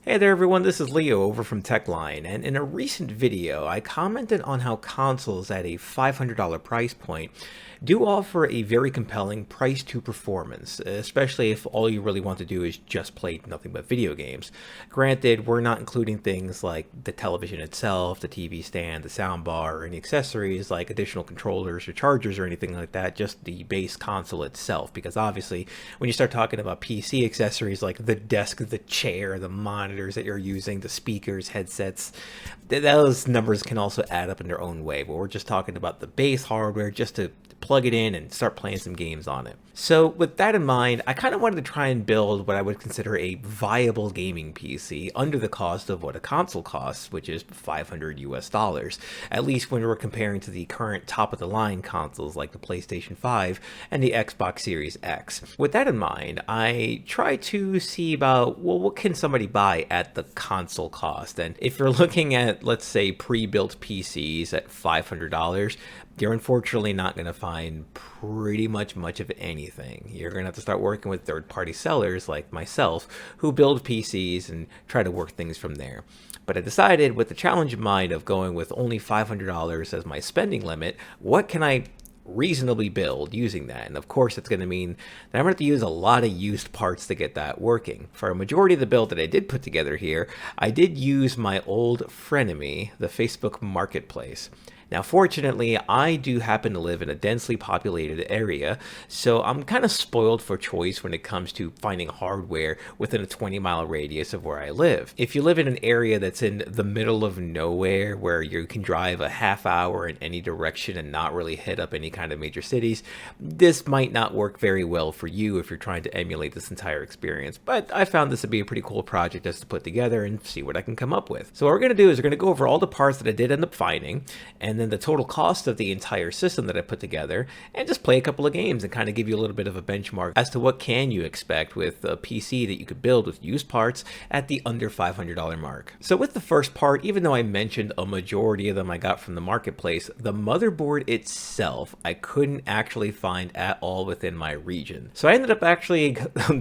Hey there everyone, this is Leo over from TechLine, and in a recent video I commented on how consoles at a $500 price point do offer a very compelling price to performance, especially if all you really want to do is just play nothing but video games. Granted, we're not including things like the television itself, the TV stand, the soundbar, or any accessories like additional controllers or chargers or anything like that, just the base console itself, because obviously when you start talking about PC accessories like the desk, the chair, the monitors that you're using, the speakers, headsets, those numbers can also add up in their own way, but we're just talking about the base hardware just to plug it in and start playing some games on it. So with that in mind, I kind of wanted to try and build what I would consider a viable gaming PC under the cost of what a console costs, which is $500 US, at least when we're comparing to the current top of the line consoles like the PlayStation 5 and the Xbox Series X. With that in mind, I try to see about, well, what can somebody buy at the console cost? And if you're looking at, let's say, pre-built PCs at $500, you're unfortunately not going to find pretty much of anything. You're going to have to start working with third-party sellers like myself who build PCs and try to work things from there. But I decided, with the challenge in mind of going with only $500 as my spending limit, what can I reasonably build using that? And of course it's going to mean that I'm going to have to use a lot of used parts to get that working. For a majority of the build that I did put together here, I did use my old frenemy, the Facebook Marketplace. Now, fortunately, I do happen to live in a densely populated area, so I'm kind of spoiled for choice when it comes to finding hardware within a 20-mile radius of where I live. If you live in an area that's in the middle of nowhere, where you can drive a half hour in any direction and not really hit up any kind of major cities, this might not work very well for you if you're trying to emulate this entire experience. But I found this to be a pretty cool project just to put together and see what I can come up with. So what we're going to do is we're going to go over all the parts that I did end up finding, and then the total cost of the entire system that I put together, and just play a couple of games and kind of give you a little bit of a benchmark as to what can you expect with a PC that you could build with used parts at the under $500 mark. So with the first part, even though I mentioned a majority of them I got from the marketplace, the motherboard itself I couldn't actually find at all within my region. So I ended up actually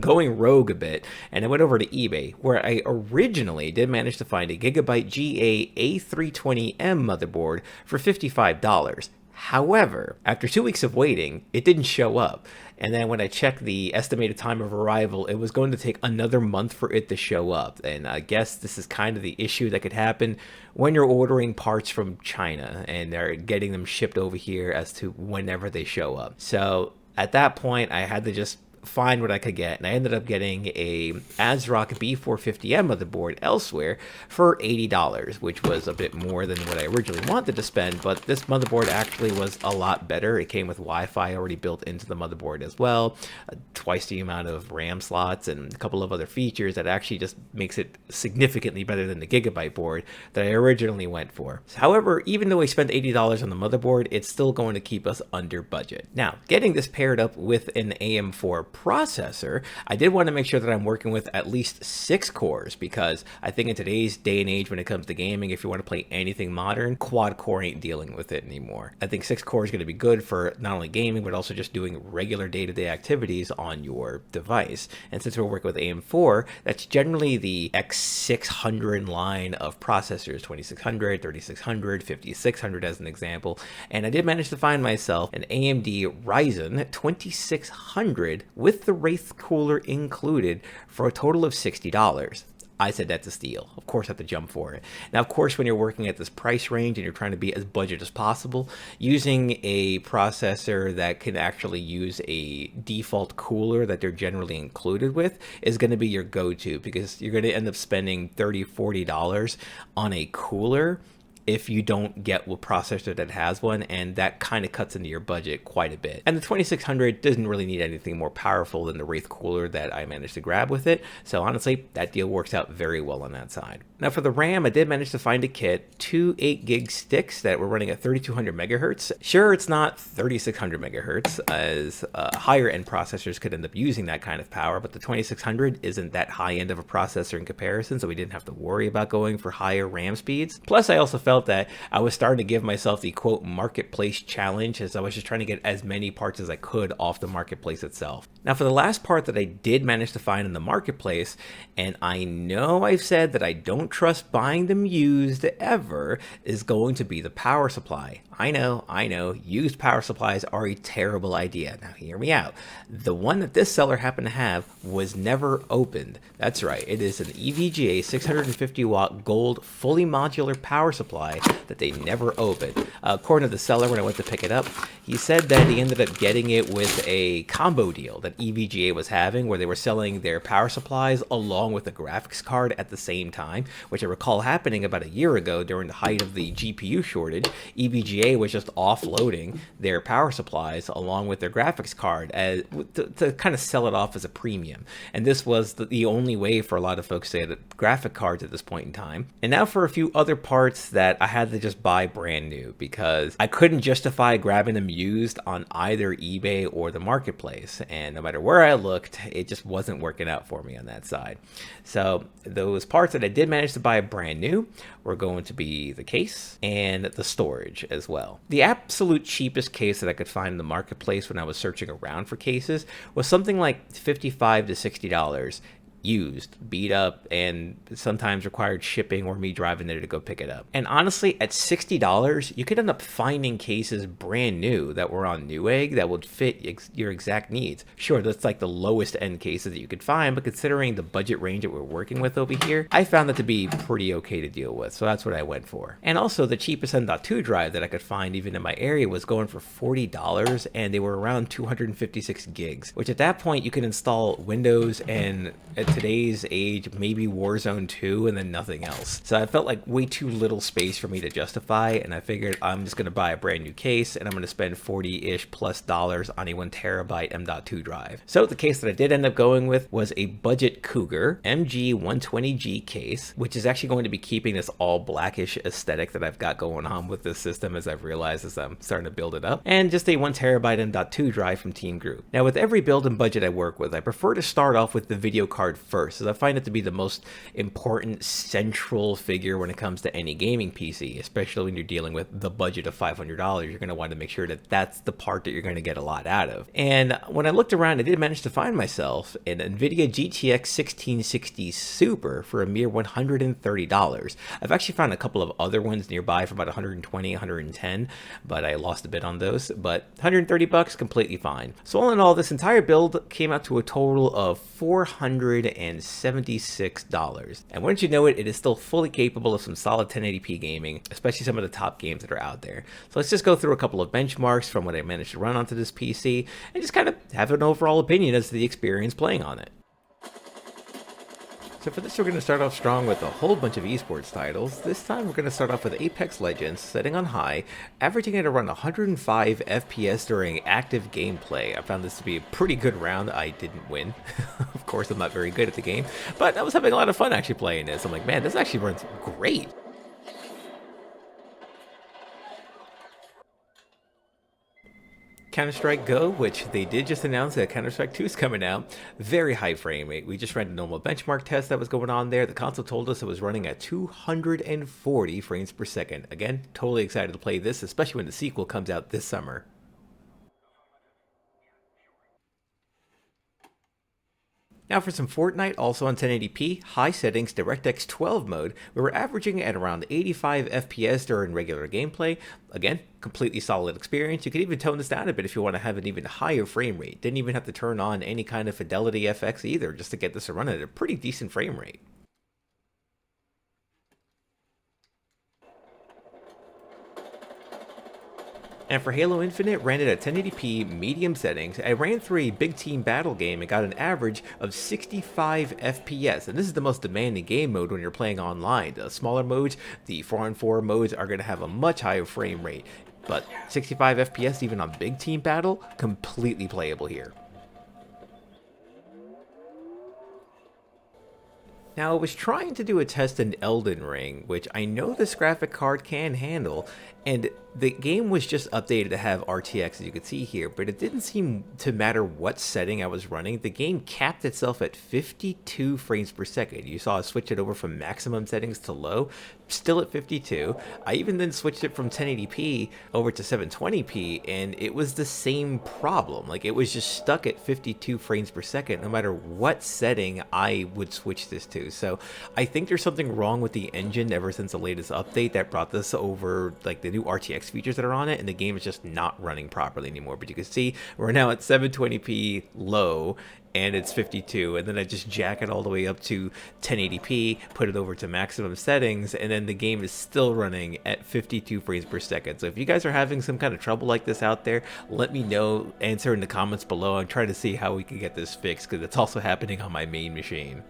going rogue a bit, and I went over to eBay, where I originally did manage to find a Gigabyte GA A320M motherboard for $55. However, after 2 weeks of waiting, it didn't show up. And then when I checked the estimated time of arrival, it was going to take another month for it to show up. And I guess this is kind of the issue that could happen when you're ordering parts from China and they're getting them shipped over here as to whenever they show up. So at that point, I had to just find what I could get, and I ended up getting a ASRock B450M motherboard elsewhere for $80, which was a bit more than what I originally wanted to spend, but this motherboard actually was a lot better. It came with Wi-Fi already built into the motherboard as well, twice the amount of RAM slots, and a couple of other features that actually just makes it significantly better than the Gigabyte board that I originally went for. However, even though I spent $80 on the motherboard, it's still going to keep us under budget. Now, getting this paired up with an AM4 processor, I did want to make sure that I'm working with at least 6 cores, because I think in today's day and age when it comes to gaming, if you want to play anything modern, quad core ain't dealing with it anymore. I think 6 core is going to be good for not only gaming but also just doing regular day-to-day activities on your device. And since we're working with AM4, that's generally the X600 line of processors, 2600, 3600, 5600 as an example. And I did manage to find myself an AMD Ryzen 2600 with the Wraith cooler included for a total of $60. I said that's a steal. Of course I have to jump for it. Now, of course, when you're working at this price range and you're trying to be as budget as possible, using a processor that can actually use a default cooler that they're generally included with is going to be your go-to, because you're going to end up spending $30, $40 on a cooler if you don't get a processor that has one, and that kind of cuts into your budget quite a bit. And the 2600 doesn't really need anything more powerful than the Wraith cooler that I managed to grab with it, so honestly, that deal works out very well on that side. Now for the RAM, I did manage to find a kit, 2 8GB sticks that were running at 3200 megahertz. Sure, it's not 3600 megahertz, as higher end processors could end up using that kind of power, but the 2600 isn't that high end of a processor in comparison, so we didn't have to worry about going for higher RAM speeds. Plus, I also felt felt that I was starting to give myself the quote marketplace challenge, as I was just trying to get as many parts as I could off the marketplace itself. Now, for the last part that I did manage to find in the marketplace, and I know I've said that I don't trust buying them used ever, is going to be the power supply. I know, used power supplies are a terrible idea. Now, hear me out. The one that this seller happened to have was never opened. That's right, it is an EVGA 650 watt gold fully modular power supply that they never opened. According to the seller, when I went to pick it up, he said that he ended up getting it with a combo deal that EVGA was having, where they were selling their power supplies along with a graphics card at the same time, which I recall happening about a year ago during the height of the GPU shortage. EVGA was just offloading their power supplies along with their graphics card to kind of sell it off as a premium. And this was the only way for a lot of folks to get graphic cards at this point in time. And now for a few other parts that I had to just buy brand new, because I couldn't justify grabbing them used on either eBay or the marketplace. And no matter where I looked, it just wasn't working out for me on that side. So those parts that I did manage to buy brand new were going to be the case and the storage as well. The absolute cheapest case that I could find in the marketplace when I was searching around for cases was something like $55 to $60. Used, beat up, and sometimes required shipping or me driving there to go pick it up. And honestly, at $60, you could end up finding cases brand new that were on Newegg that would fit your exact needs. Sure, that's like the lowest end cases that you could find, but considering the budget range that we're working with over here, I found that to be pretty okay to deal with, so that's what I went for. And also, the cheapest M.2 drive that I could find even in my area was going for $40, and they were around 256 gigs, which at that point you can install Windows and at today's age, maybe Warzone 2 and then nothing else. So I felt like way too little space for me to justify, and I figured I'm just going to buy a brand new case and I'm going to spend 40-ish plus dollars on a 1 terabyte M.2 drive. So the case that I did end up going with was a budget Cougar MG120G case, which is actually going to be keeping this all blackish aesthetic that I've got going on with this system, as I've realized as I'm starting to build it up, and just a 1 terabyte M.2 drive from Team Group. Now, with every build and budget I work with, I prefer to start off with the video card first, as I find it to be the most important central figure when it comes to any gaming PC, especially when you're dealing with the budget of $500. You're going to want to make sure that that's the part that you're going to get a lot out of. And when I looked around, I did manage to find myself an NVIDIA GTX 1660 Super for a mere $130. I've actually found a couple of other ones nearby for about 120, 110, but I lost a bit on those. But 130 bucks, completely fine. So all in all, this entire build came out to a total of $476. And wouldn't you know it, it is still fully capable of some solid 1080p gaming, especially some of the top games that are out there. So let's just go through a couple of benchmarks from what I managed to run onto this PC and just kind of have an overall opinion as to the experience playing on it. So for this, we're going to start off strong with a whole bunch of esports titles. This time we're going to start off with Apex Legends, setting on high, averaging at around 105 FPS during active gameplay. I found this to be a pretty good round. I didn't win. Of course, I'm not very good at the game, but I was having a lot of fun actually playing this. I'm like, man, this actually runs great. Counter-Strike Go, which they did just announce that Counter-Strike 2 is coming out. Very high frame rate. We just ran a normal benchmark test that was going on there. The console told us it was running at 240 frames per second. Again, totally excited to play this, especially when the sequel comes out this summer. Now for some Fortnite, also on 1080p, high settings, DirectX 12 mode, we were averaging at around 85 FPS during regular gameplay. Again, completely solid experience. You could even tone this down a bit if you want to have an even higher frame rate. Didn't even have to turn on any kind of Fidelity FX either, just to get this to run at a pretty decent frame rate. And for Halo Infinite, ran it at 1080p medium settings. I ran through a big team battle game and got an average of 65 FPS. And this is the most demanding game mode when you're playing online. The smaller modes, the 4-on-4 modes, are going to have a much higher frame rate. But 65 FPS even on big team battle, completely playable here. Now, I was trying to do a test in Elden Ring, which I know this graphic card can handle, And the game was just updated to have RTX, as you can see here, but it didn't seem to matter what setting I was running. The game capped itself at 52 frames per second. You saw I switch it over from maximum settings to low, still at 52. I even then switched it from 1080p over to 720p, and it was the same problem. Like, it was just stuck at 52 frames per second, no matter what setting I would switch this to. So I think there's something wrong with the engine ever since the latest update that brought this over, like the new RTX features that are on it, and the game is just not running properly anymore. But you can see we're now at 720p low, and it's 52, and then I just jack it all the way up to 1080p, put it over to maximum settings, and then the game is still running at 52 frames per second. So if you guys are having some kind of trouble like this out there, let me know, answer in the comments below. I'm trying to see how we can get this fixed, because it's also happening on my main machine.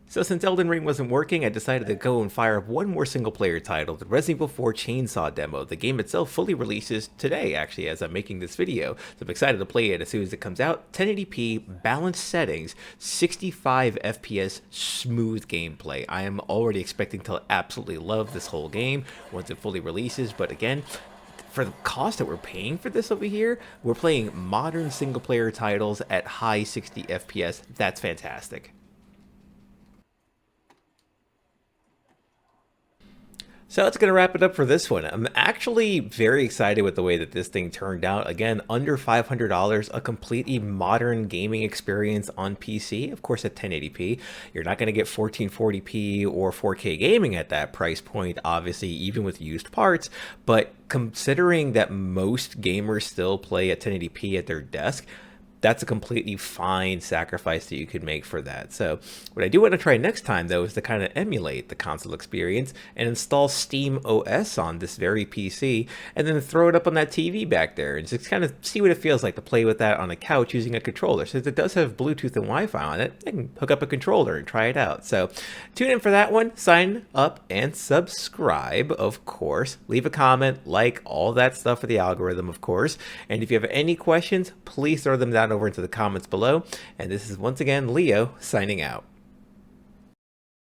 So since Elden Ring wasn't working, I decided to go and fire up one more single-player title, the Resident Evil 4 Chainsaw demo. The game itself fully releases today, actually, as I'm making this video. So I'm excited to play it as soon as it comes out. 1080p, balanced settings, 65 FPS, smooth gameplay. I am already expecting to absolutely love this whole game once it fully releases, but again, for the cost that we're paying for this over here, we're playing modern single-player titles at high 60 FPS. That's fantastic. So that's going to wrap it up for this one. I'm actually very excited with the way that this thing turned out. Again, under $500, a completely modern gaming experience on PC, of course at 1080p. You're not going to get 1440p or 4K gaming at that price point, obviously, even with used parts. But considering that most gamers still play at 1080p at their desk, that's a completely fine sacrifice that you could make for that. So what I do want to try next time, though, is to kind of emulate the console experience and install SteamOS on this very PC, and then throw it up on that TV back there and just kind of see what it feels like to play with that on a couch using a controller. Since it does have Bluetooth and Wi-Fi on it, I can hook up a controller and try it out. So tune in for that one, sign up and subscribe, of course. Leave a comment, like, all that stuff for the algorithm, of course. And if you have any questions, please throw them down over into the comments below. And this is once again Leo signing out.